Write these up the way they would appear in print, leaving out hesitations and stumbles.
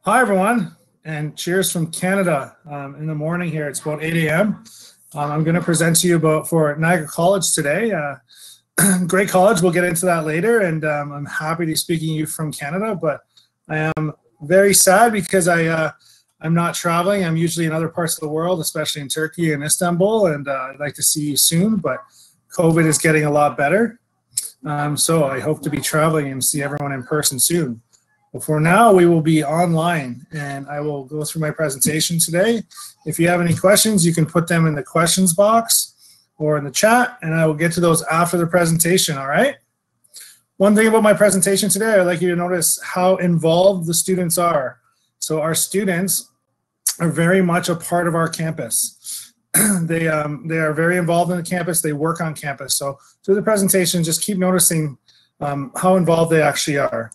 Hi, everyone, and cheers from Canada. In the morning here, it's about 8 a.m. I'm going to present to you for Niagara College today. Great college, we'll get into that later, and I'm happy to be speaking to you from Canada, but I am very sad because I'm not traveling. I'm usually in other parts of the world, especially in Turkey and Istanbul, and I'd like to see you soon, but COVID is getting a lot better. So I hope to be traveling and see everyone in person soon. But for now, we will be online, and I will go through my presentation today. If you have any questions, you can put them in the questions box or in the chat, and I will get to those after the presentation, all right? One thing about my presentation today, I'd like you to notice how involved the students are. So our students are very much a part of our campus. They are very involved in the campus. They work on campus. So through the presentation, just keep noticing how involved they actually are.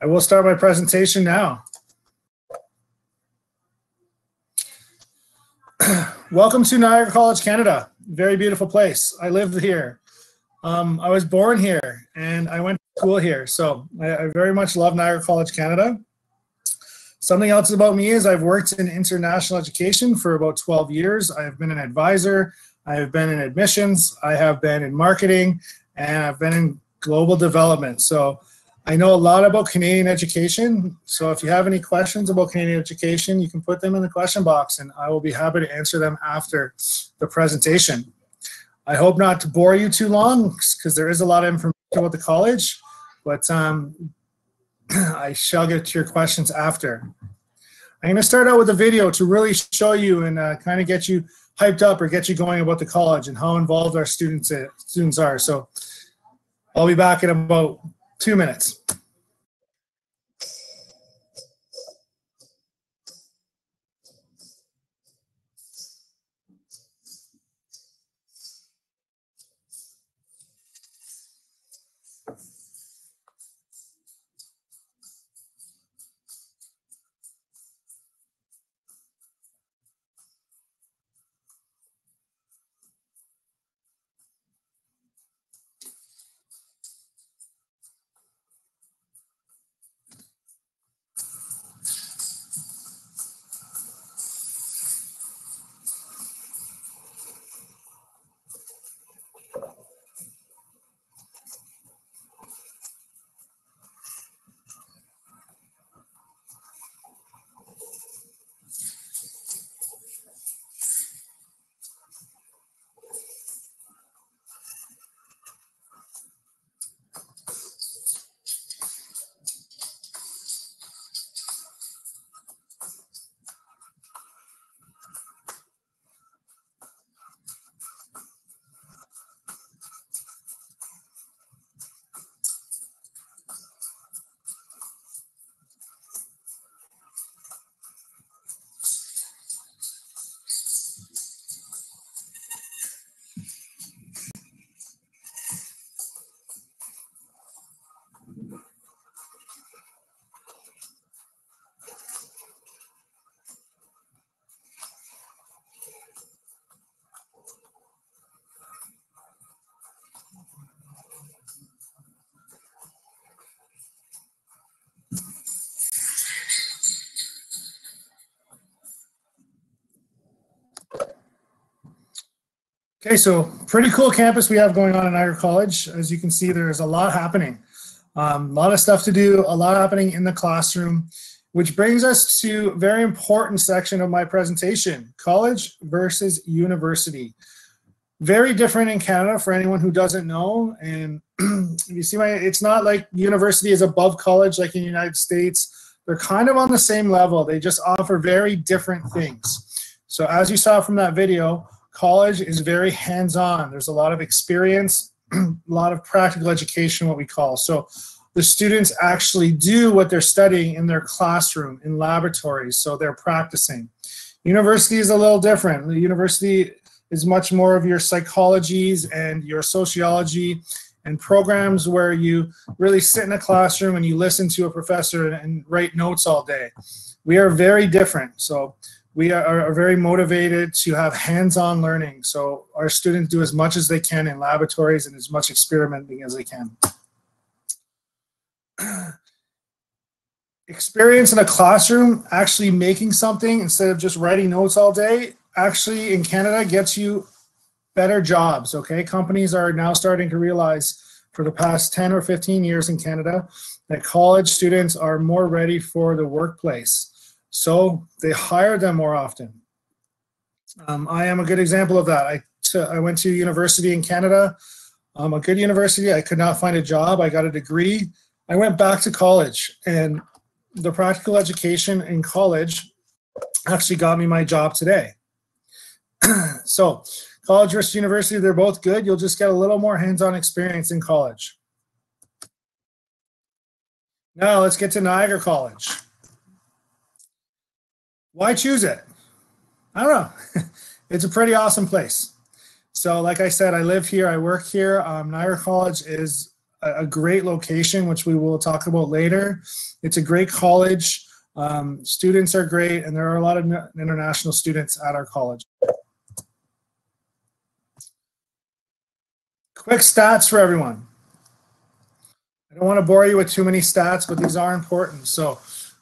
I will start my presentation now. Welcome to Niagara College, Canada. Very beautiful place. I live here. I was born here and I went to school here. So I very much love Niagara College, Canada. Something else about me is I've worked in international education for about 12 years. I have been an advisor. I have been in admissions. I have been in marketing, and I've been in global development. So I know a lot about Canadian education, so if you have any questions about Canadian education, you can put them in the question box, and I will be happy to answer them after the presentation. I hope not to bore you too long, because there is a lot of information about the college, but I shall get to your questions after. I'm going to start out with a video to really show you and kind of get you hyped up or get you going about the college and how involved our students are. So I'll be back in about 2 minutes. Okay, so pretty cool campus we have going on in Niagara College. As you can see, there's a lot happening. A lot of stuff to do, a lot happening in the classroom, which brings us to a very important section of my presentation, college versus university. Very different in Canada for anyone who doesn't know. And you see, it's not like university is above college like in the United States. They're kind of on the same level. They just offer very different things. So as you saw from that video, college is very hands-on. There's a lot of experience, a lot of practical education, what we call. So the students actually do what they're studying in their classroom, in laboratories, so they're practicing. University is a little different. The university is much more of your psychologies and your sociology and programs where you really sit in a classroom and you listen to a professor and write notes all day. We are very different. So we are very motivated to have hands-on learning. So our students do as much as they can in laboratories and as much experimenting as they can. experience in a classroom, actually making something instead of just writing notes all day, actually in Canada gets you better jobs, okay? Companies are now starting to realize for the past 10 or 15 years in Canada that college students are more ready for the workplace. So they hire them more often. I am a good example of that. I went to university in Canada, a good university. I could not find a job. I got a degree. I went back to college, and the practical education in college actually got me my job today. So college versus university, they're both good. You'll just get a little more hands-on experience in college. Now let's get to Niagara College. Why choose it? I don't know. It's a pretty awesome place. So like I said, I live here, I work here. Niagara College is a great location, which we will talk about later. It's a great college. Students are great, and there are a lot of international students at our college. Quick stats for everyone. I don't want to bore you with too many stats, but these are important. So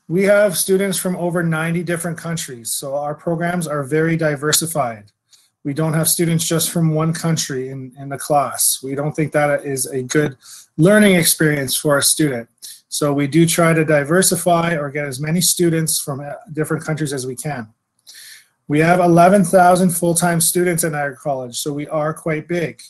we have students from over 90 different countries. So our programs are very diversified. We don't have students just from one country in the class. We don't think that is a good learning experience for a student. So we do try to diversify or get as many students from different countries as we can. We have 11,000 full-time students at Niagara College, so we are quite big.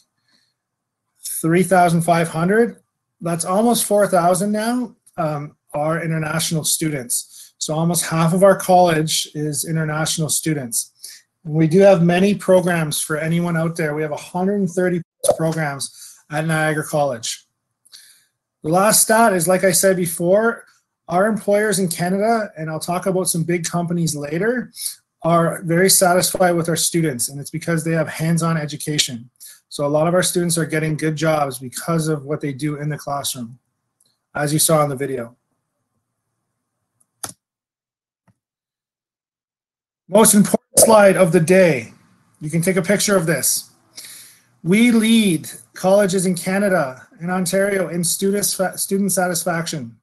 3,500, that's almost 4,000 now, are international students. So almost half of our college is international students. And we do have many programs for anyone out there. We have 130 programs at Niagara College. The last stat is, like I said before, our employers in Canada, and I'll talk about some big companies later, are very satisfied with our students, and it's because they have hands-on education. So a lot of our students are getting good jobs because of what they do in the classroom, as you saw in the video. Most important slide of the day. You can take a picture of this. We lead colleges in Canada and Ontario in student satisfaction.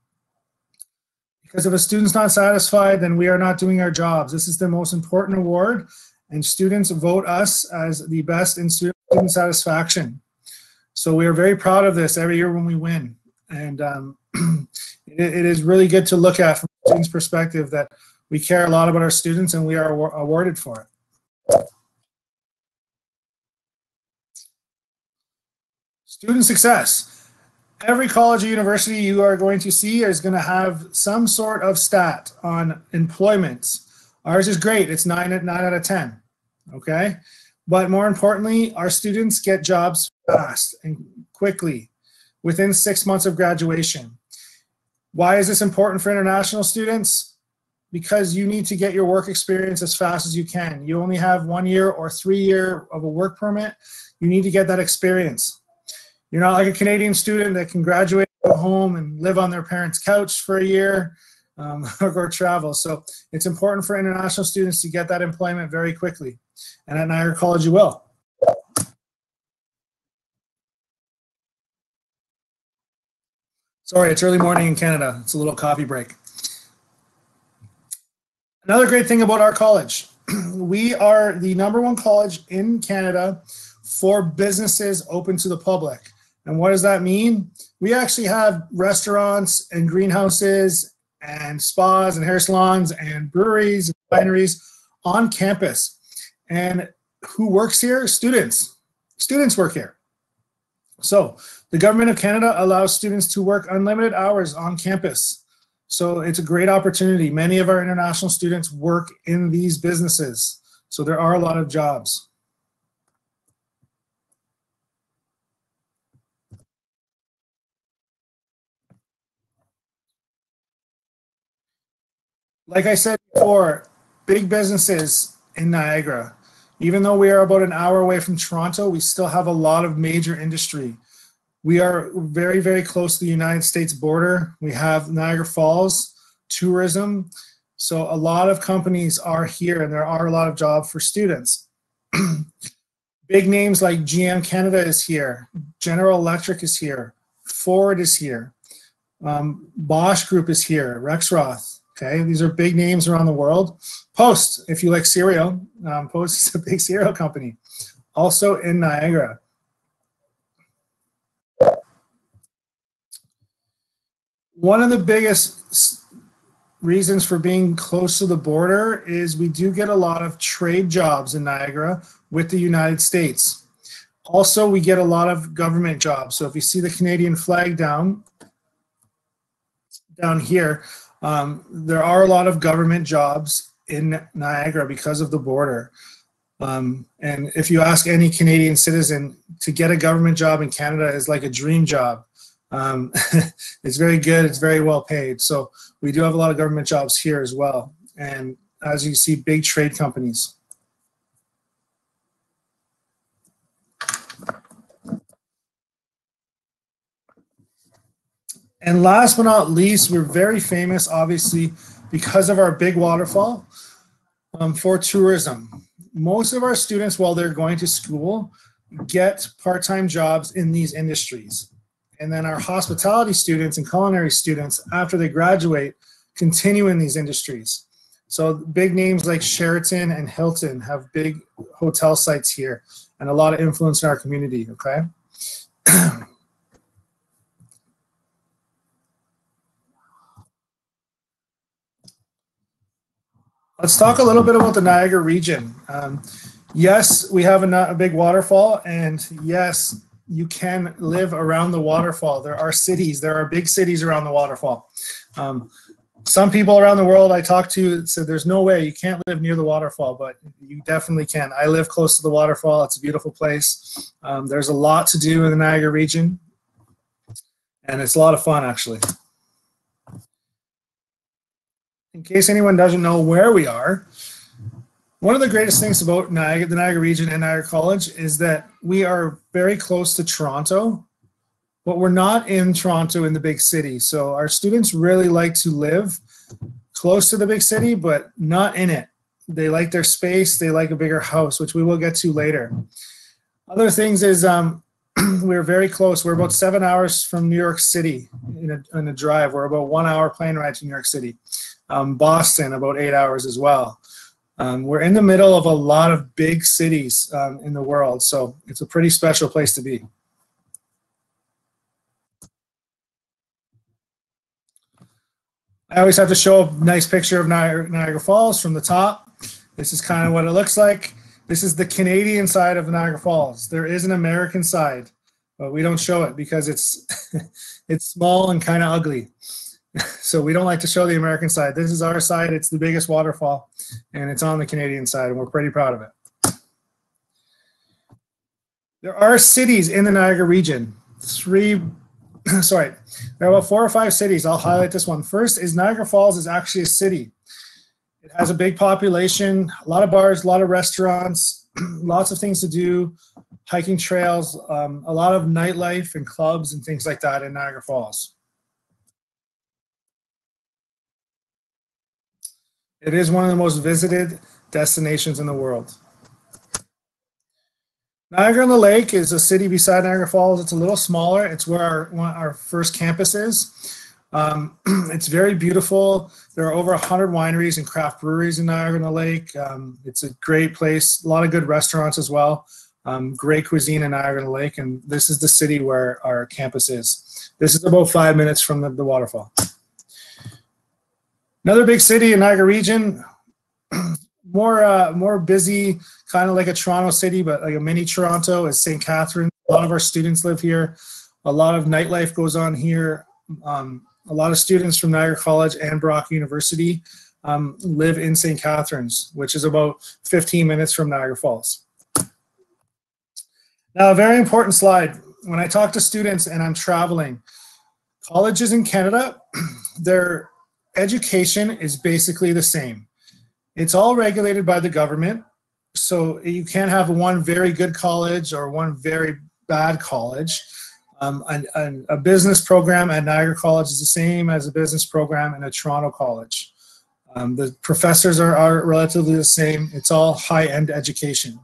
Because if a student's not satisfied, then we are not doing our jobs. This is the most important award, and students vote us as the best in student satisfaction. So we are very proud of this every year when we win. And it is really good to look at from a student's perspective that we care a lot about our students and we are awarded for it. Student success. Every college or university you are going to see is going to have some sort of stat on employment. Ours is great. It's 9 out of 10. Okay? But more importantly, our students get jobs fast and quickly within 6 months of graduation. Why is this important for international students? Because you need to get your work experience as fast as you can. You only have 1 year or 3 years of a work permit. You need to get that experience. You're not like a Canadian student that can graduate, go home and live on their parents' couch for a year or go travel. So it's important for international students to get that employment very quickly. And at Niagara College, you will. Sorry, it's early morning in Canada. It's a little coffee break. Another great thing about our college, we are the #1 college in Canada for businesses open to the public. And what does that mean? We actually have restaurants and greenhouses and spas and hair salons and breweries and wineries on campus. And who works here? Students. Students work here. So the government of Canada allows students to work unlimited hours on campus. So it's a great opportunity. Many of our international students work in these businesses. So there are a lot of jobs. Like I said before, big businesses in Niagara. Even though we are about an hour away from Toronto, we still have a lot of major industry. We are very, very close to the United States border. We have Niagara Falls, tourism. So a lot of companies are here and there are a lot of jobs for students. Big names like GM Canada is here. General Electric is here. Ford is here. Bosch Group is here, Rexroth. Okay, these are big names around the world. Post, if you like cereal, Post is a big cereal company, also in Niagara. One of the biggest reasons for being close to the border is we do get a lot of trade jobs in Niagara with the United States. Also, we get a lot of government jobs. So if you see the Canadian flag down here, there are a lot of government jobs in Niagara because of the border. And if you ask any Canadian citizen, to get a government job in Canada is like a dream job. It's very good, it's very well paid. So we do have a lot of government jobs here as well. And as you see, big trade companies. And last but not least, we're very famous, obviously, because of our big waterfall for tourism. Most of our students, while they're going to school, get part-time jobs in these industries. And then our hospitality students and culinary students, after they graduate, continue in these industries. So big names like Sheraton and Hilton have big hotel sites here and a lot of influence in our community, okay? Let's talk a little bit about the Niagara region. Yes, we have a big waterfall, and yes, you can live around the waterfall. There are cities, there are big cities around the waterfall. Some people around the world I talked to said there's no way, you can't live near the waterfall, but you definitely can. I live close to the waterfall. It's a beautiful place. There's a lot to do in the Niagara region, and it's a lot of fun, actually. In case anyone doesn't know where we are, one of the greatest things about the Niagara region and Niagara College is that we are very close to Toronto, but we're not in Toronto in the big city. So our students really like to live close to the big city, but not in it. They like their space, they like a bigger house, which we will get to later. Other things is we're very close. We're about 7 hours from New York City in a drive. We're about 1 hour plane ride to New York City. Boston, about 8 hours as well. We're in the middle of a lot of big cities in the world, so it's a pretty special place to be. I always have to show a nice picture of Niagara Falls from the top. This is kind of what it looks like. This is the Canadian side of Niagara Falls. There is an American side, but we don't show it because it's it's small and kind of ugly. So we don't like to show the American side. This is our side. It's the biggest waterfall, and it's on the Canadian side, and we're pretty proud of it. There are cities in the Niagara region. There are about 4 or 5 cities. I'll highlight this one. First is Niagara Falls is actually a city. It has a big population, a lot of bars, a lot of restaurants, lots of things to do, hiking trails, a lot of nightlife and clubs and things like that in Niagara Falls. It is one of the most visited destinations in the world. Niagara-on-the-Lake is a city beside Niagara Falls. It's a little smaller. It's where our first campus is. It's very beautiful. There are over 100 wineries and craft breweries in Niagara-on-the-Lake. It's a great place. A lot of good restaurants as well. Great cuisine in Niagara-on-the-Lake. And this is the city where our campus is. This is about 5 minutes from the waterfall. Another big city in Niagara region, more busy, kind of like a Toronto city, but like a mini Toronto, is St. Catharines. A lot of our students live here. A lot of nightlife goes on here. A lot of students from Niagara College and Brock University live in St. Catharines, which is about 15 minutes from Niagara Falls. Now, a very important slide. When I talk to students and I'm traveling, colleges in Canada, their education is basically the same. It's all regulated by the government, so you can't have one very good college or one very bad college. A business program at Niagara College is the same as a business program in a Toronto college. The professors are relatively the same. It's all high-end education.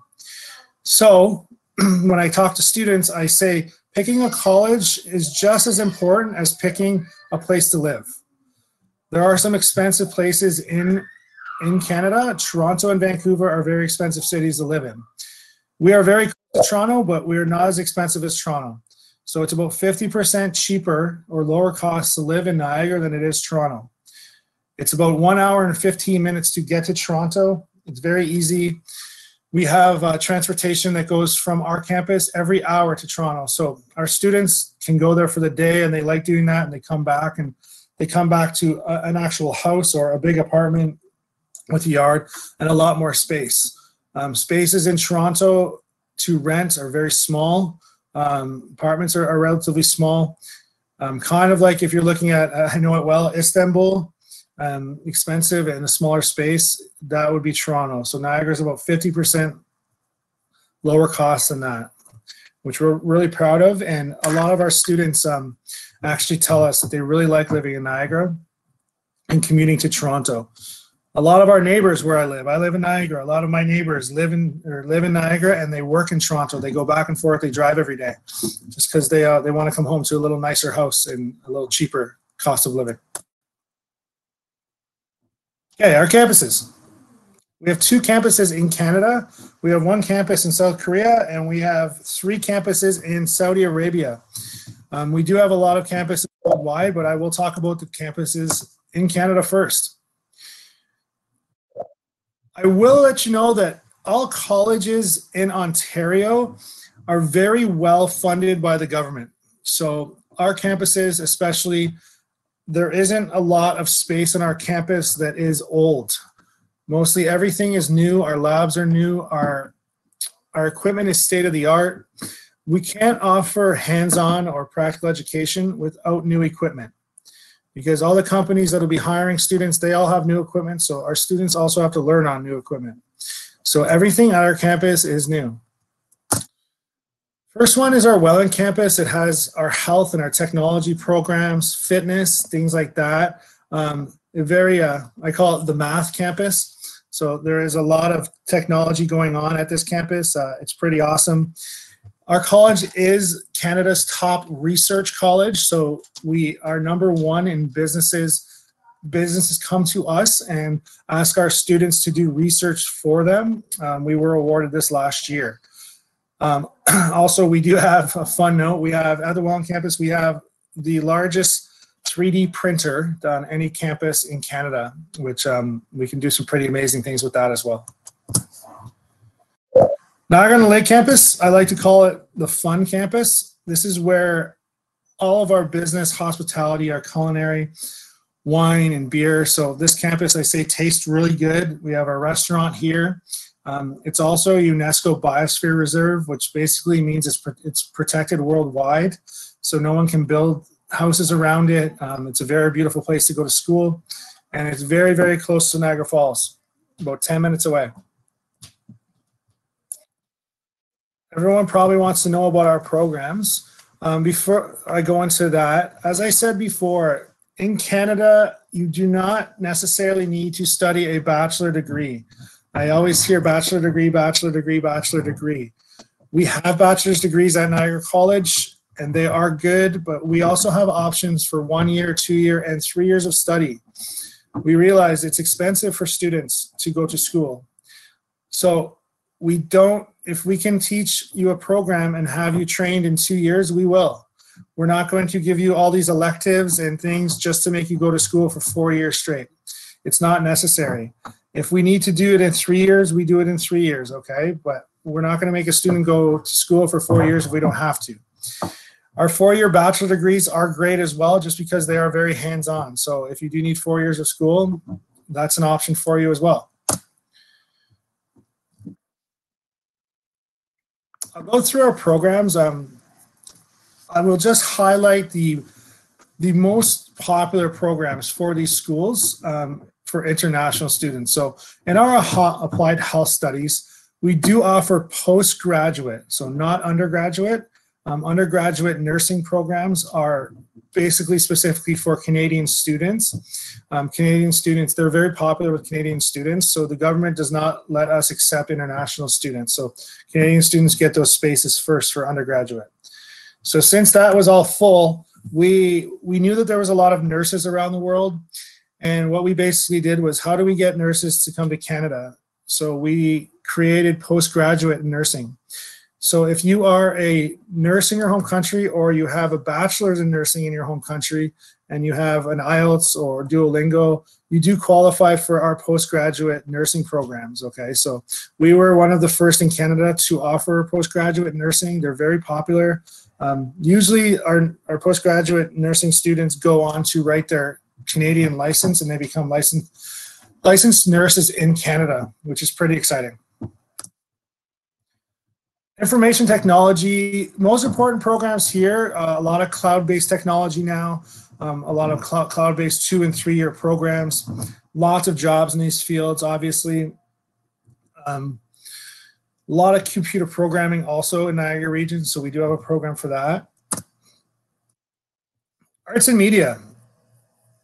So when I talk to students, I say, Picking a college is just as important as picking a place to live. There are some expensive places in Canada. Toronto and Vancouver are very expensive cities to live in. We are very close to Toronto, but we're not as expensive as Toronto. So it's about 50% cheaper or lower cost to live in Niagara than it is Toronto. It's about 1 hour and 15 minutes to get to Toronto. It's very easy. We have transportation that goes from our campus every hour to Toronto. So our students can go there for the day and they like doing that, and they come back to an actual house or a big apartment with a yard and a lot more space. Spaces in Toronto to rent are very small. Apartments are relatively small. Kind of like if you're looking at, I know it well, Istanbul, expensive and a smaller space, that would be Toronto. So Niagara is about 50% lower cost than that, which we're really proud of. And a lot of our students actually tell us that they really like living in Niagara and commuting to Toronto. A lot of our neighbors where I live in Niagara. A lot of my neighbors live in Niagara and they work in Toronto. They go back and forth. They drive every day just because they want to come home to a little nicer house and a little cheaper cost of living. Okay, our campuses. We have 2 campuses in Canada. We have 1 campus in South Korea, and we have 3 campuses in Saudi Arabia. We do have a lot of campuses worldwide, but I will talk about the campuses in Canada first. I will let you know that all colleges in Ontario are very well funded by the government. So our campuses, especially, there isn't a lot of space on our campus that is old. Mostly everything is new. Our labs are new. Our equipment is state of the art. We can't offer hands-on or practical education without new equipment, because all the companies that will be hiring students, they all have new equipment. So our students also have to learn on new equipment. So everything at our campus is new. First one is our Welland campus. It has our health and our technology programs, fitness, things like that. I call it the math campus. So there is a lot of technology going on at this campus. It's pretty awesome. Our college is Canada's top research college. So we are #1 in businesses. Businesses come to us and ask our students to do research for them. We were awarded this last year. Also, we do have a fun note. We have at the Welland campus, we have the largest 3D printer on any campus in Canada, which we can do some pretty amazing things with that as well. Niagara-on-the-Lake campus, I like to call it the fun campus. This is where all of our business, hospitality, our culinary, wine and beer. So this campus, I say, tastes really good. We have our restaurant here. It's also a UNESCO Biosphere Reserve, which basically means it's protected worldwide. So no one can build houses around it. It's a very beautiful place to go to school. And it's very, very close to Niagara Falls, about 10 minutes away. Everyone probably wants to know about our programs. Before I go into that, as I said before, in Canada, you do not necessarily need to study a bachelor degree. I always hear bachelor degree, bachelor degree, bachelor degree. We have bachelor's degrees at Niagara College, and they are good, but we also have options for 1 year, 2 year, and 3 years of study. We realize it's expensive for students to go to school. So if we can teach you a program and have you trained in 2 years, we will. We're not going to give you all these electives and things just to make you go to school for 4 years straight. It's not necessary. If we need to do it in 3 years, we do it in 3 years, okay? But we're not going to make a student go to school for 4 years if we don't have to. Our 4-year bachelor degrees are great as well, just because they are very hands-on. So if you do need 4 years of school, that's an option for you as well. I'll go through our programs. I will just highlight the most popular programs for these schools for international students. So in our applied health studies, we do offer postgraduate, so not undergraduate. Undergraduate nursing programs are basically specifically for Canadian students. Canadian students, they're very popular with Canadian students, so the government does not let us accept international students. So Canadian students get those spaces first for undergraduate. So since that was all full, we knew that there was a lot of nurses around the world. And what we basically did was, how do we get nurses to come to Canada? So we created postgraduate nursing. So if you are a nurse in your home country, or you have a bachelor's in nursing in your home country, and you have an IELTS or Duolingo, you do qualify for our postgraduate nursing programs, okay? So we were one of the first in Canada to offer postgraduate nursing. They're very popular. Usually our postgraduate nursing students go on to write their Canadian license, and they become licensed nurses in Canada, which is pretty exciting. Information technology, most important programs here, a lot of cloud-based technology now, a lot of cloud-based 2- and 3-year programs, lots of jobs in these fields, obviously. A lot of computer programming also in Niagara Region, so we do have a program for that. Arts and media.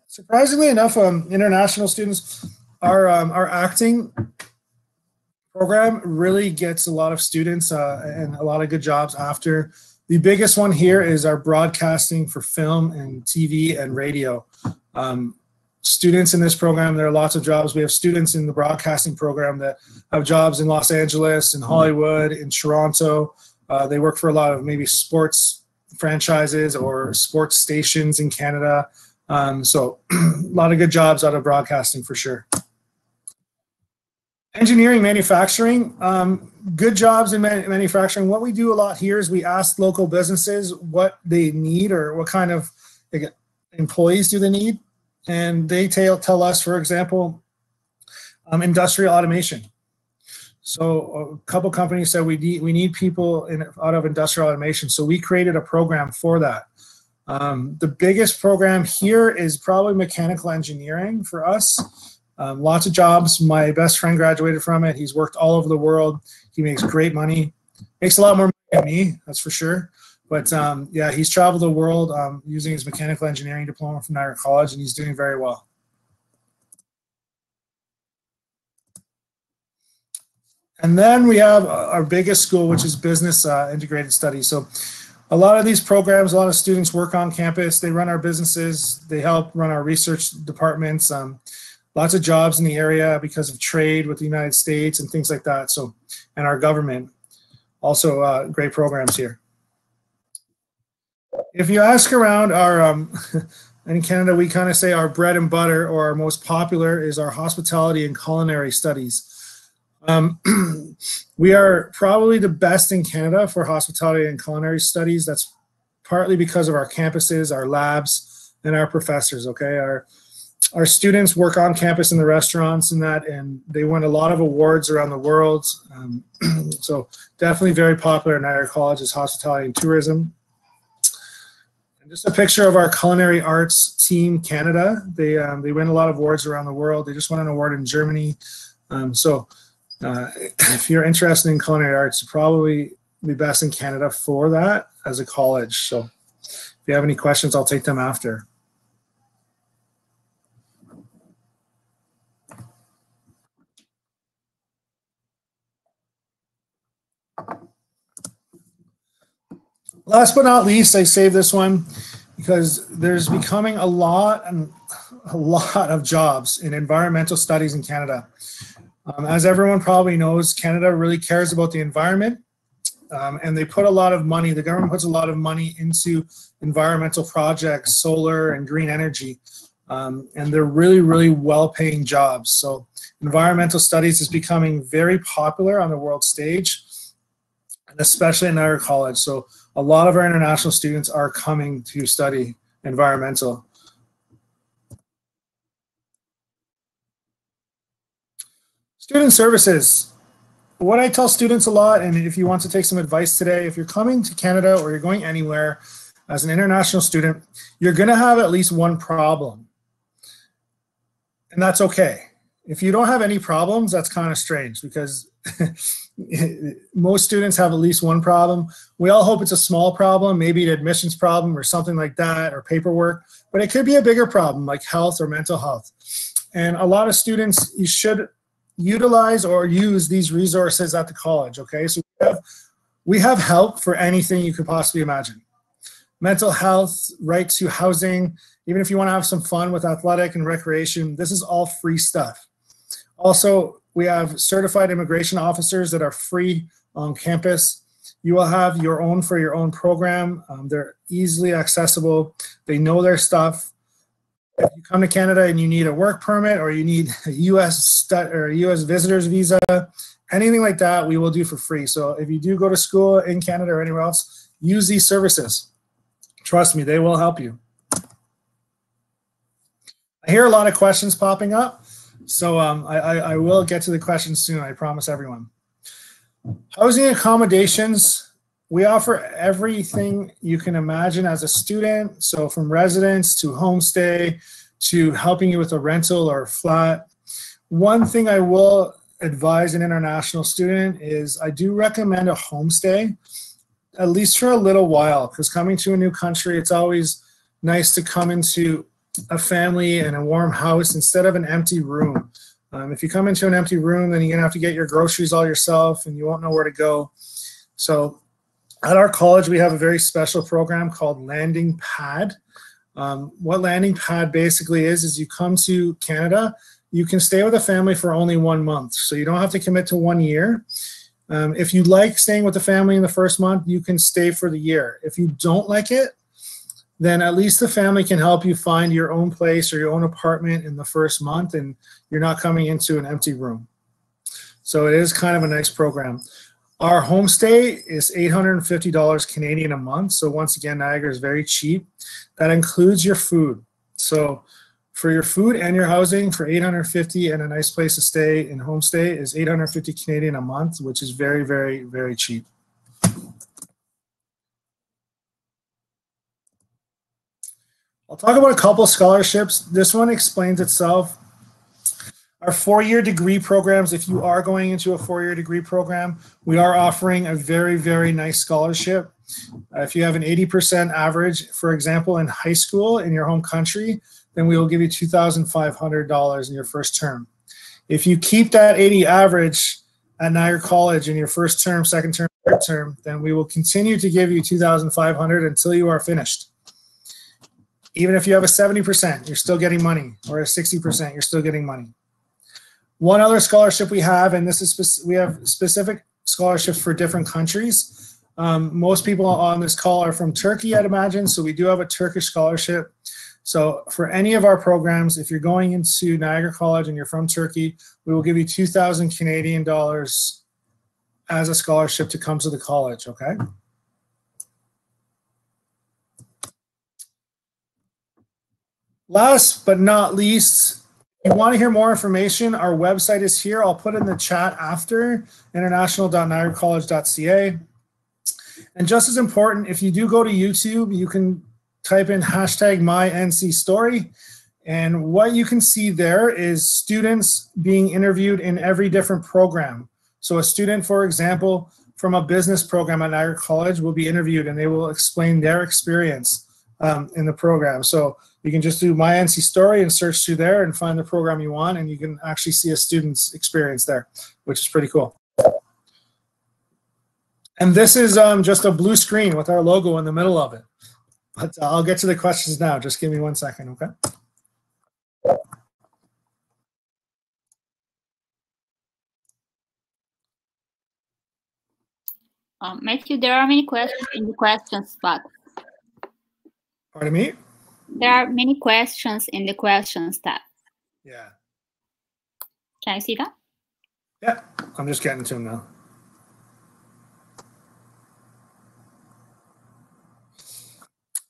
Surprisingly enough, international students, our acting program really gets a lot of students and a lot of good jobs after. The biggest one here is our broadcasting for film and TV and radio. Students in this program, there are lots of jobs. We have students in the broadcasting program that have jobs in Los Angeles, in Hollywood, in Toronto. They work for a lot of maybe sports franchises or sports stations in Canada. So a lot of good jobs out of broadcasting for sure. Engineering, manufacturing, good jobs in manufacturing. What we do a lot here is we ask local businesses what they need, or what kind of employees do they need. And they tell us, for example, industrial automation. So a couple companies said we need people out of industrial automation. So we created a program for that. The biggest program here is probably mechanical engineering for us. Lots of jobs. My best friend graduated from it. He's worked all over the world. He makes great money. Makes a lot more money than me, that's for sure. But yeah, he's traveled the world using his mechanical engineering diploma from Niagara College, and he's doing very well. And then we have our biggest school, which is business integrated studies. So a lot of these programs, a lot of students work on campus. They run our businesses. They help run our research departments. Lots of jobs in the area because of trade with the United States and things like that. So, and our government, also great programs here. If you ask around our, in Canada, we kind of say our bread and butter, or our most popular, is our hospitality and culinary studies. We are probably the best in Canada for hospitality and culinary studies. That's partly because of our campuses, our labs, and our professors, okay? Our students work on campus in the restaurants and that, and they win a lot of awards around the world. So definitely very popular in Niagara College is hospitality and tourism. And just a picture of our culinary arts team, Canada. They win a lot of awards around the world. They just won an award in Germany. If you're interested in culinary arts, you're probably the best in Canada for that as a college. So if you have any questions, I'll take them after. Last but not least, I saved this one because there's becoming a lot of jobs in environmental studies in Canada. As everyone probably knows, Canada really cares about the environment, and they put a lot of money, the government puts a lot of money into environmental projects, solar and green energy, and they're really, really well-paying jobs. So environmental studies is becoming very popular on the world stage, and especially in Niagara College. So a lot of our international students are coming to study environmental. Student services. What I tell students a lot, and if you want to take some advice today, if you're coming to Canada or you're going anywhere as an international student, you're going to have at least one problem. And that's okay. If you don't have any problems, that's kind of strange because most students have at least one problem. We all hope it's a small problem, maybe an admissions problem or something like that, or paperwork, but it could be a bigger problem like health or mental health. And a lot of students, you should utilize or use these resources at the college, okay? So we have help for anything you could possibly imagine. mental health, right to housing, even if you want to have some fun with athletic and recreation, this is all free stuff. Also, we have certified immigration officers that are free on campus. You will have your own for your own program. They're easily accessible. They know their stuff. If you come to Canada and you need a work permit or you need a US visitor's visa, anything like that, we will do for free. So if you do go to school in Canada or anywhere else, use these services. Trust me, they will help you. I hear a lot of questions popping up. So I will get to the questions soon, I promise everyone. Housing accommodations, we offer everything you can imagine as a student. So from residence to homestay to helping you with a rental or a flat. One thing I will advise an international student is I do recommend a homestay, at least for a little while, because coming to a new country, it's always nice to come into a family and a warm house instead of an empty room. If you come into an empty room, then you're gonna have to get your groceries all yourself and you won't know where to go. So at our college, we have a very special program called Landing Pad. What Landing Pad basically is you come to Canada, you can stay with a family for only 1 month. So you don't have to commit to 1 year. If you like staying with the family in the first month, you can stay for the year. If you don't like it, then at least the family can help you find your own place or your own apartment in the first month, and you're not coming into an empty room. So it is kind of a nice program. Our homestay is $850 Canadian a month. So once again, Niagara is very cheap. That includes your food. So for your food and your housing, for $850 and a nice place to stay in homestay is $850 Canadian a month, which is very, very, very cheap. I'll talk about a couple scholarships. This one explains itself. Our 4-year degree programs, if you are going into a 4-year degree program, we are offering a very, very nice scholarship. If you have an 80% average, for example, in high school in your home country, then we will give you $2,500 in your first term. If you keep that 80 average at Niagara College in your first term, second term, third term, then we will continue to give you $2,500 until you are finished. Even if you have a 70%, you're still getting money, or a 60%, you're still getting money. One other scholarship we have, and this is we have specific scholarships for different countries. Most people on this call are from Turkey, I'd imagine, so we do have a Turkish scholarship. So for any of our programs, if you're going into Niagara College and you're from Turkey, we will give you 2,000 Canadian dollars as a scholarship to come to the college, okay? Last but not least, if you want to hear more information, our website is here. I'll put it in the chat after, international.niagaracollege.ca. And just as important, if you do go to YouTube, you can type in #MyNCStory. And what you can see there is students being interviewed in every different program. So a student, for example, from a business program at Niagara College will be interviewed and they will explain their experience in the program. So you can just do My NC Story and search through there and find the program you want, and you can actually see a student's experience there, which is pretty cool. And this is just a blue screen with our logo in the middle of it. But I'll get to the questions now. Just give me 1 second, okay? Matthew, there are many questions in the questions box. Pardon me? There are many questions in the questions tab. Yeah. Can you see that? Yeah, I'm just getting to them now.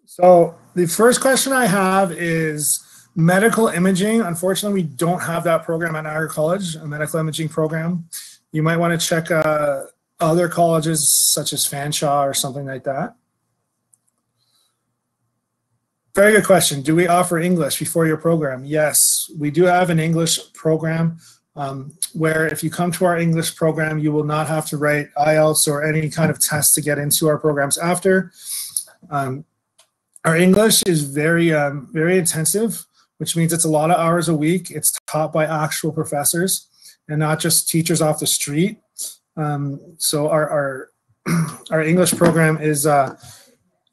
So the first question I have is medical imaging. Unfortunately, we don't have that program at Niagara College, a medical imaging program. You might want to check other colleges such as Fanshawe or something like that. Very good question. Do we offer English before your program? Yes, we do have an English program where if you come to our English program, you will not have to write IELTS or any kind of test to get into our programs after. Our English is very, very intensive, which means it's a lot of hours a week. It's taught by actual professors and not just teachers off the street. So our English program is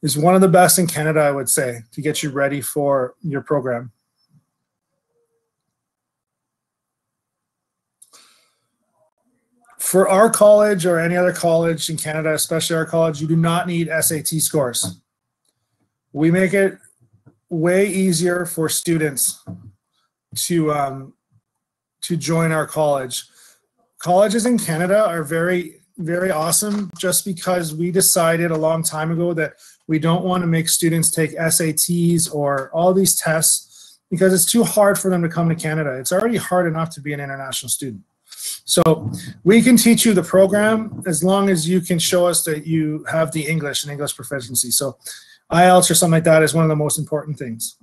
is one of the best in Canada, I would say, to get you ready for your program. For our college or any other college in Canada, especially our college, you do not need SAT scores. We make it way easier for students to join our college. Colleges in Canada are very, very awesome just because we decided a long time ago that we don't want to make students take SATs or all these tests because it's too hard for them to come to Canada. It's already hard enough to be an international student. So we can teach you the program as long as you can show us that you have the English and English proficiency. So IELTS or something like that is one of the most important things.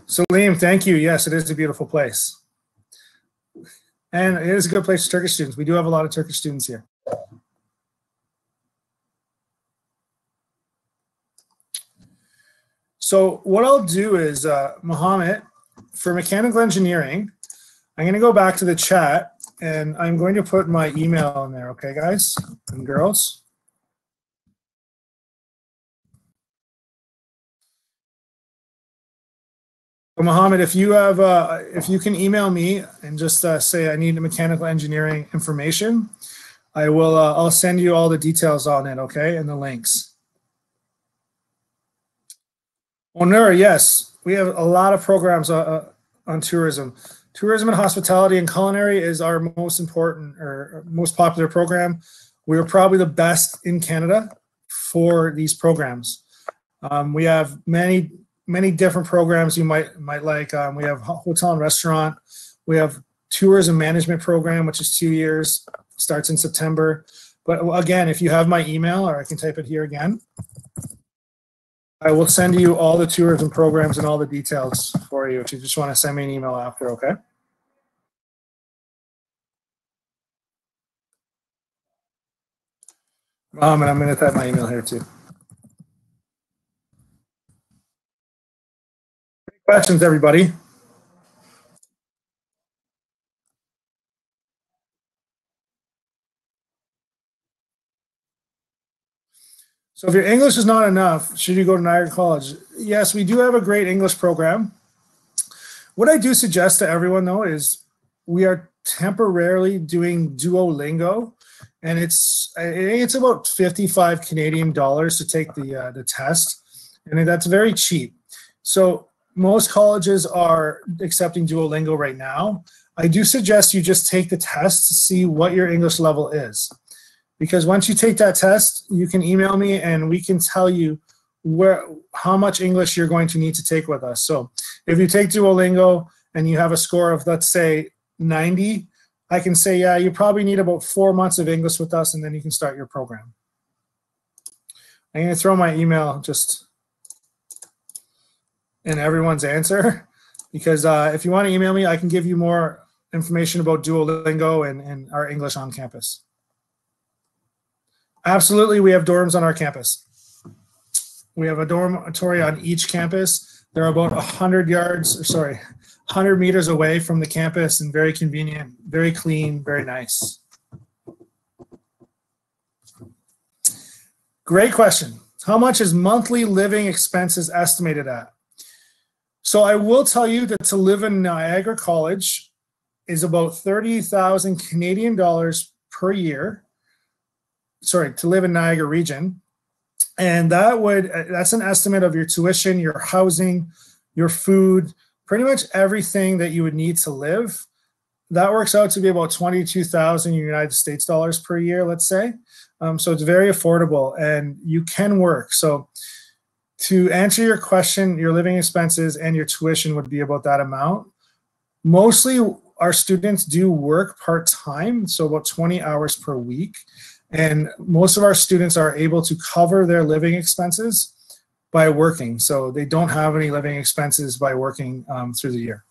So Liam, thank you. Yes, it is a beautiful place. And it is a good place for Turkish students. We do have a lot of Turkish students here. So what I'll do is, Mohammed, for mechanical engineering, I'm going to go back to the chat and I'm going to put my email in there. Okay, guys and girls. So Mohammed, if you have, if you can email me and just say I need mechanical engineering information, I will. I'll send you all the details on it. Okay, and the links. Onur, yes, we have a lot of programs on tourism. Tourism and hospitality and culinary is our most important or most popular program. We are probably the best in Canada for these programs. We have many different programs you might like. We have hotel and restaurant. We have tourism management program, which is 2 years, starts in September. But again, if you have my email, or I can type it here again, I will send you all the tourism programs and all the details for you if you just want to send me an email after, okay? And I'm going to type my email here too. Any questions, everybody? So if your English is not enough, should you go to Niagara College? Yes, we do have a great English program. What I do suggest to everyone, though, is we are temporarily doing Duolingo, and it's about 55 Canadian dollars to take the test, and that's very cheap. So most colleges are accepting Duolingo right now. I do suggest you just take the test to see what your English level is. Because once you take that test, you can email me and we can tell you how much English you're going to need to take with us. So if you take Duolingo and you have a score of, let's say, 90, I can say, yeah, you probably need about 4 months of English with us, and then you can start your program. I'm going to throw my email just in everyone's answer, because if you want to email me, I can give you more information about Duolingo and our English on campus. Absolutely, we have dorms on our campus. We have a dormitory on each campus. They're about 100 meters away from the campus and very convenient, very clean, very nice. Great question. How much is monthly living expenses estimated at? So I will tell you that to live in Niagara College is about 30,000 Canadian dollars per year. Sorry, to live in Niagara Region. And that's an estimate of your tuition, your housing, your food, pretty much everything that you would need to live. That works out to be about 22,000 United States dollars per year, let's say. So it's very affordable and you can work. So to answer your question, your living expenses and your tuition would be about that amount. Mostly our students do work part-time, so about 20 hours per week. And most of our students are able to cover their living expenses by working. So they don't have any living expenses by working through the year.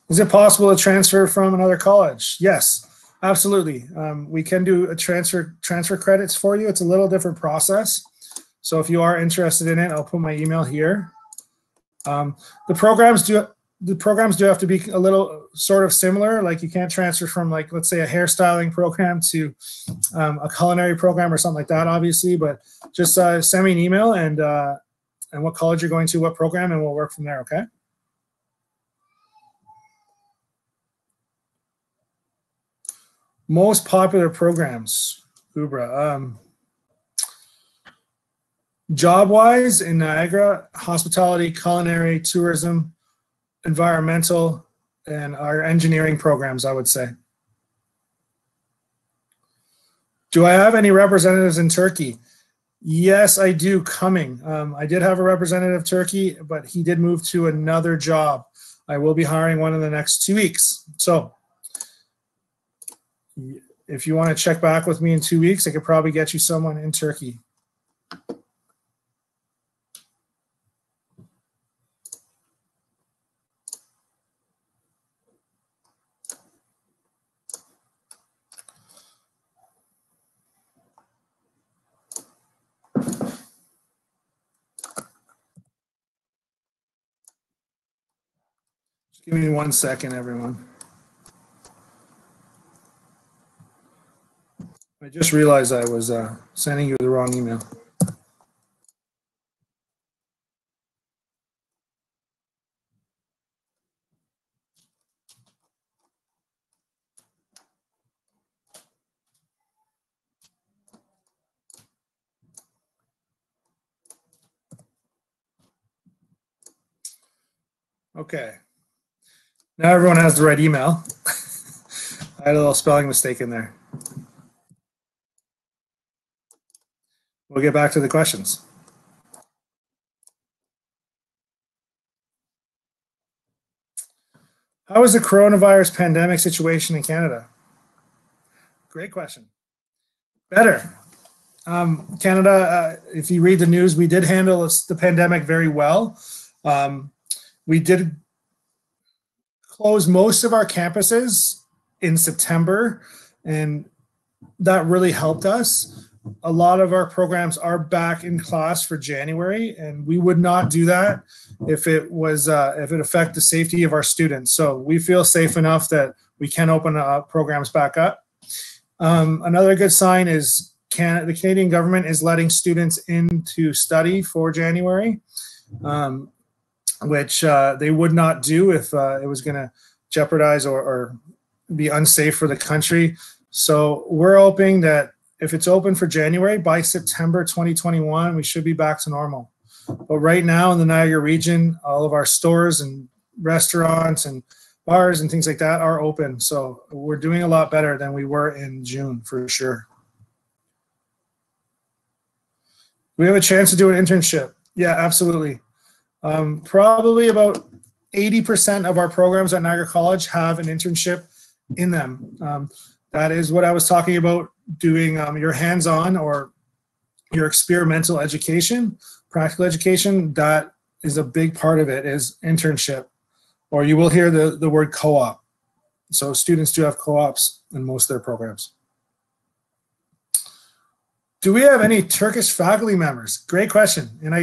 Is it possible to transfer from another college? Yes, absolutely. We can do a transfer credits for you. It's a little different process. So if you are interested in it, I'll put my email here. The programs do have to be a little sort of similar. Like you can't transfer from, like, let's say a hairstyling program to a culinary program or something like that, obviously, but just send me an email and what college you're going to, what program, and we'll work from there, okay? Most popular programs, Ubra. Job-wise in Niagara, hospitality, culinary, tourism, environmental, and our engineering programs, I would say. Do I have any representatives in Turkey? Yes, I do, coming. I did have a representative Turkey, but he did move to another job. I will be hiring one in the next 2 weeks. So if you want to check back with me in 2 weeks, I could probably get you someone in Turkey. Give me 1 second, everyone. I just realized I was sending you the wrong email. Okay. Now everyone has the right email. I had a little spelling mistake in there. We'll get back to the questions. How is the coronavirus pandemic situation in Canada? Great question. Better. Canada, if you read the news, we did handle the pandemic very well. We did close most of our campuses in September, and that really helped us. A lot of our programs are back in class for January, and we would not do that if it affect the safety of our students. So we feel safe enough that we can open programs back up. Another good sign is the Canadian government is letting students in to study for January, which they would not do if it was going to jeopardize or be unsafe for the country. So we're hoping that if it's open for January, by September 2021, we should be back to normal. But right now in the Niagara region, all of our stores and restaurants and bars and things like that are open. So we're doing a lot better than we were in June, for sure. We have a chance to do an internship. Yeah, absolutely. Probably about 80% of our programs at Niagara College have an internship in them. That is what I was talking about, doing your hands-on or your experimental education, practical education. That is a big part of it, is internship, or you will hear the word co-op. So students do have co-ops in most of their programs. Do we have any Turkish faculty members? Great question. And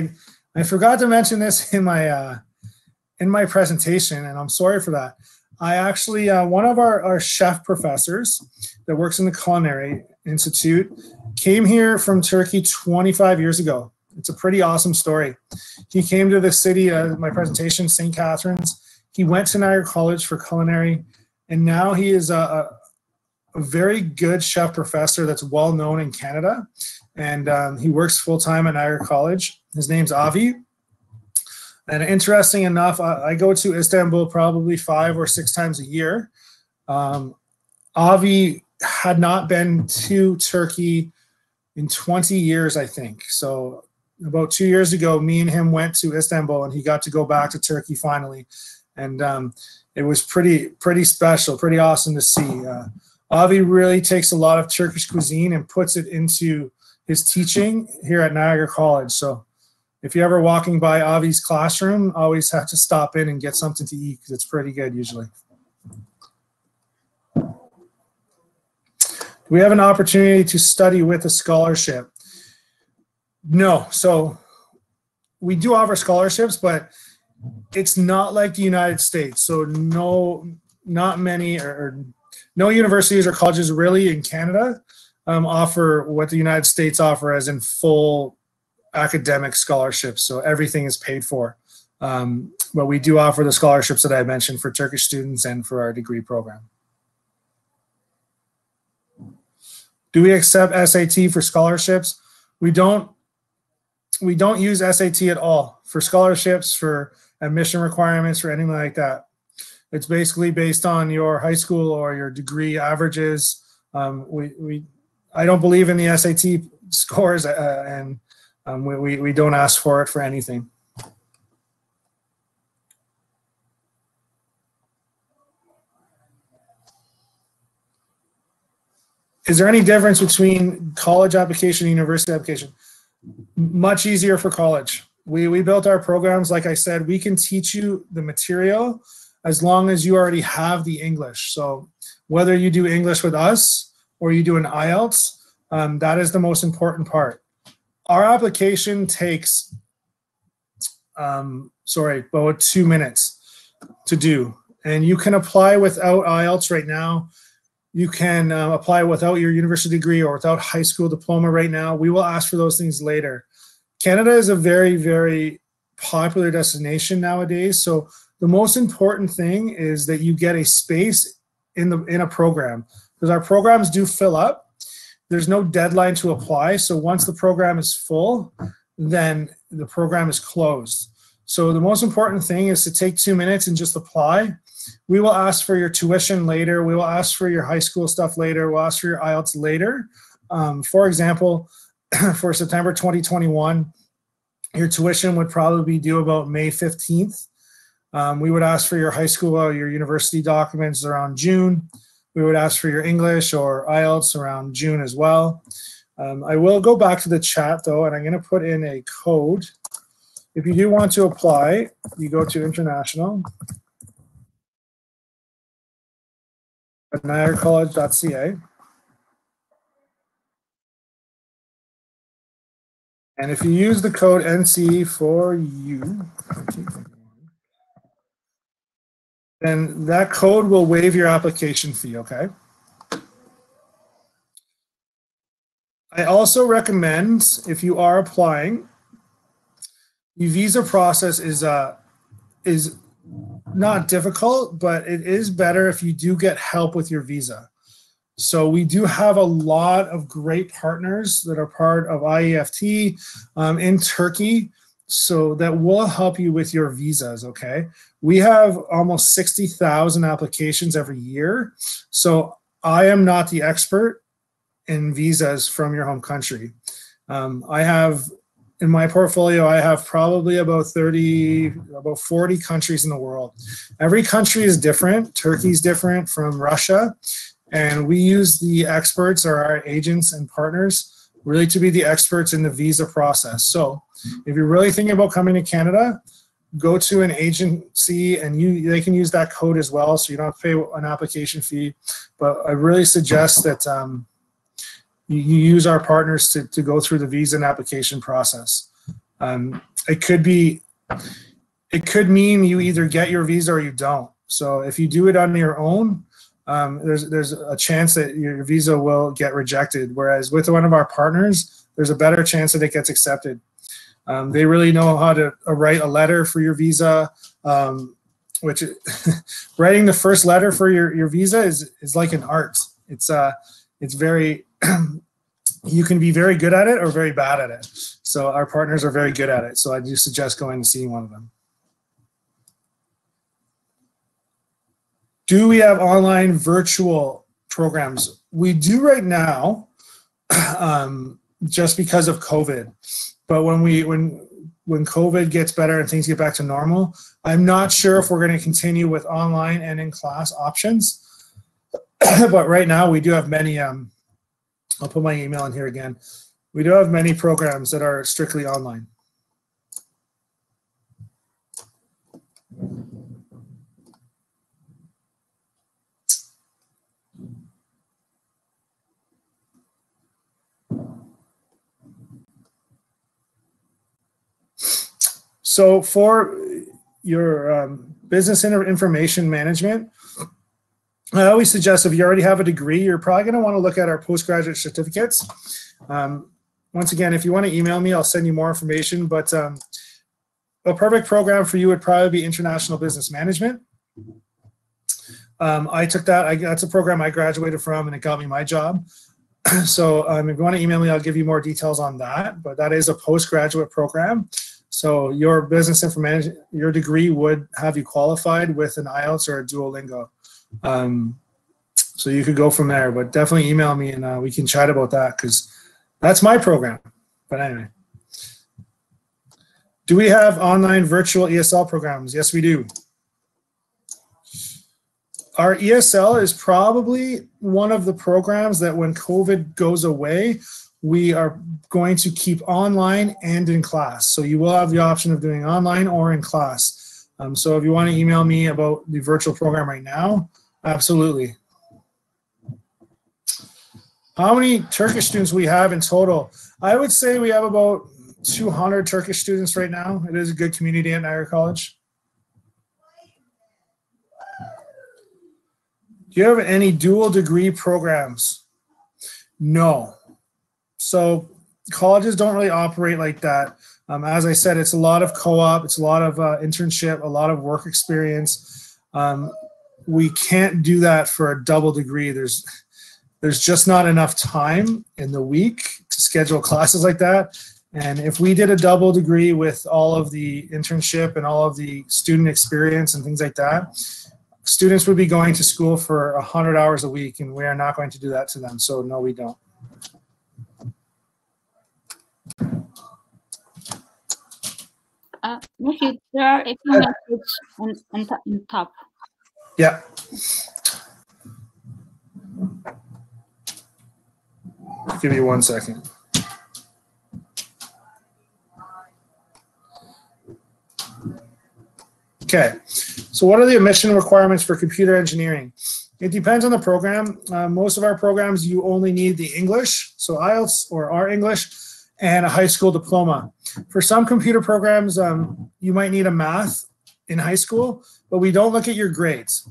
I forgot to mention this in my presentation, and I'm sorry for that. I actually, one of our chef professors that works in the Culinary Institute came here from Turkey 25 years ago. It's a pretty awesome story. He came to the city, my presentation, St. Catharines. He went to Niagara College for culinary, and now he is a very good chef professor that's well known in Canada. And he works full-time at Niagara College. His name's Avi. And interesting enough, I go to Istanbul probably 5 or 6 times a year. Avi had not been to Turkey in 20 years, I think. So about 2 years ago, me and him went to Istanbul, and he got to go back to Turkey finally. And it was pretty special, pretty awesome to see. Avi really takes a lot of Turkish cuisine and puts it into his teaching here at Niagara College. So if you're ever walking by Avi's classroom, always have to stop in and get something to eat, because it's pretty good usually. We have an opportunity to study with a scholarship. No, so we do offer scholarships, but it's not like the United States. So not many or no universities or colleges really in Canada offer what the United States offer, as in full academic scholarships. So everything is paid for. But we do offer the scholarships that I mentioned for Turkish students and for our degree program. Do we accept SAT for scholarships? We don't use SAT at all for scholarships, for admission requirements, or anything like that. It's basically based on your high school or your degree averages. I don't believe in the SAT scores, and we don't ask for it for anything. Is there any difference between college application and university application? Much easier for college. We built our programs, like I said, we can teach you the material as long as you already have the English. So whether you do English with us or you do an IELTS, that is the most important part. Our application takes, about 2 minutes to do. And you can apply without IELTS right now. You can apply without your university degree or without high school diploma right now. We will ask for those things later. Canada is a very, very popular destination nowadays. So the most important thing is that you get a space in a program, because our programs do fill up. There's no deadline to apply. So once the program is full, then the program is closed. So the most important thing is to take 2 minutes and just apply. We will ask for your tuition later. We will ask for your high school stuff later. We'll ask for your IELTS later. For example, for September 2021, your tuition would probably be due about May 15th. We would ask for your high school or your university documents around June. We would ask for your English or IELTS around June as well. I will go back to the chat though, and I'm going to put in a code. If you do want to apply, you go to international. At niagaracollege.ca. And if you use the code NC4U, then that code will waive your application fee, okay? I also recommend, if you are applying, the visa process is not difficult, but it is better if you do get help with your visa. So we do have a lot of great partners that are part of IEFT in Turkey, so that will help you with your visas, okay? We have almost 60,000 applications every year. So I am not the expert in visas from your home country. In my portfolio, I have probably about 40 countries in the world. Every country is different. Turkey's different from Russia. And we use the experts, or our agents and partners, really to be the experts in the visa process. So if you're really thinking about coming to Canada, go to an agency and they can use that code as well, so you don't have to pay an application fee. But I really suggest that you use our partners to go through the visa and application process. It could mean you either get your visa or you don't. So if you do it on your own, there's a chance that your visa will get rejected. Whereas with one of our partners, there's a better chance that it gets accepted. They really know how to write a letter for your visa, which writing the first letter for your visa is like an art. It's very, you can be very good at it or very bad at it. So our partners are very good at it. So I do suggest going and seeing one of them. Do we have online virtual programs? We do right now, just because of COVID. But when COVID gets better and things get back to normal, I'm not sure if we're going to continue with online and in-class options. But right now we do have many, I'll put my email in here again. We do have many programs that are strictly online. So your business information management, I always suggest if you already have a degree, you're probably going to want to look at our postgraduate certificates. Once again, if you want to email me, I'll send you more information, but a perfect program for you would probably be International Business Management. I took that, that's a program I graduated from, and it got me my job. So if you want to email me, I'll give you more details on that, but that is a postgraduate program. So your business information, your degree would have you qualified with an IELTS or a Duolingo. So you could go from there, but definitely email me and we can chat about that, because that's my program. But anyway, do we have online virtual ESL programs? Yes, we do. Our ESL is probably one of the programs that when COVID goes away, we are going to keep online and in class. So you will have the option of doing online or in class. So if you want to email me about the virtual program right now, absolutely. How many Turkish students we have in total? I would say we have about 200 Turkish students right now. It is a good community at Niagara College. Do you have any dual degree programs? No. So colleges don't really operate like that. As I said, it's a lot of co-op, it's a lot of internship, a lot of work experience. We can't do that for a double degree. There's just not enough time in the week to schedule classes like that. And if we did a double degree with all of the internship and all of the student experience and things like that, students would be going to school for 100 hours a week, and we are not going to do that to them. So no, we don't. If there are a few messages on top. Yeah. Give me 1 second. Okay, so what are the admission requirements for computer engineering? It depends on the program. Most of our programs, you only need the English, so IELTS or our English, and a high school diploma. For some computer programs, you might need a math in high school, but we don't look at your grades.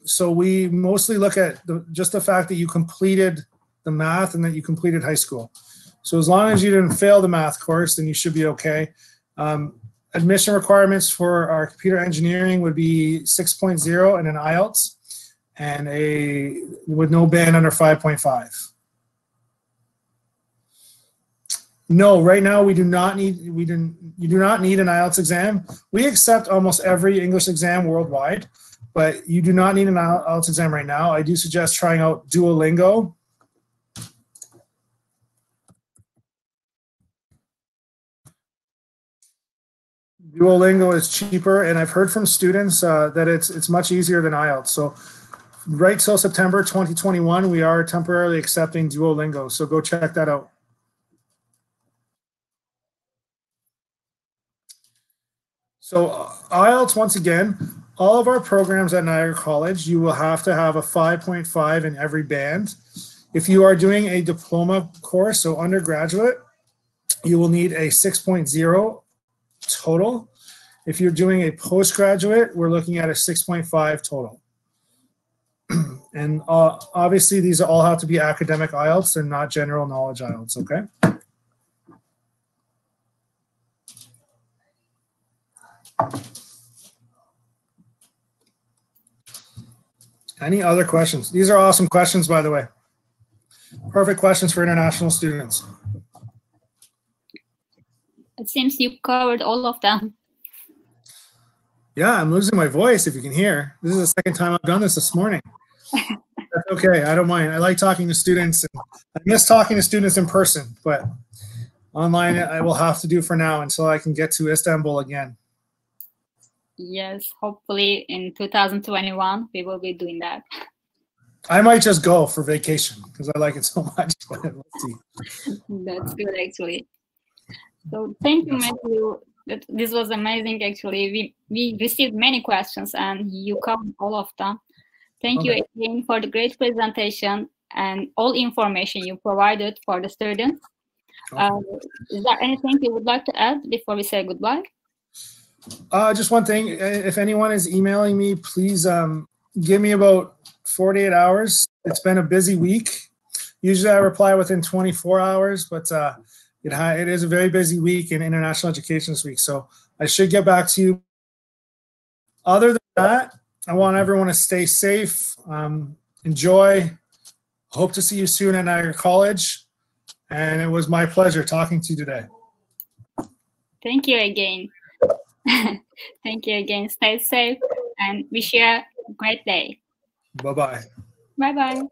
So we mostly look at just the fact that you completed the math and that you completed high school. So as long as you didn't fail the math course, then you should be okay. Admission requirements for our computer engineering would be 6.0 and an IELTS, and with no band under 5.5. No, right now you do not need an IELTS exam. We accept almost every English exam worldwide, but you do not need an IELTS exam right now. I do suggest trying out Duolingo. Duolingo is cheaper, and I've heard from students that it's much easier than IELTS. So right till September 2021, we are temporarily accepting Duolingo. So go check that out. So IELTS, once again, all of our programs at Niagara College, you will have to have a 5.5 in every band. If you are doing a diploma course, so undergraduate, you will need a 6.0 total. If you're doing a postgraduate, we're looking at a 6.5 total. And obviously, these all have to be academic IELTS and not general knowledge IELTS, okay? Any other questions? These are awesome questions, by the way. Perfect questions for international students. It seems you covered all of them. Yeah, I'm losing my voice, if you can hear. This is the second time I've done this morning. That's okay, I don't mind. I like talking to students. And I miss talking to students in person, but online I will have to do for now until I can get to Istanbul again. Yes, hopefully in 2021 we will be doing that. I might just go for vacation because I like it so much. But let's see. That's good, actually. So thank you, Matthew. This was amazing, actually. We received many questions and you covered all of them. Thank you again for the great presentation and all information you provided for the students. Is there anything you would like to add before we say goodbye? Just one thing, if anyone is emailing me, please give me about 48 hours. It's been a busy week. Usually I reply within 24 hours, but it is a very busy week in international education this week. So I should get back to you. Other than that, I want everyone to stay safe, enjoy. Hope to see you soon at Niagara College. And it was my pleasure talking to you today. Thank you again. Thank you again. Stay safe and wish you a great day. Bye-bye. Bye-bye.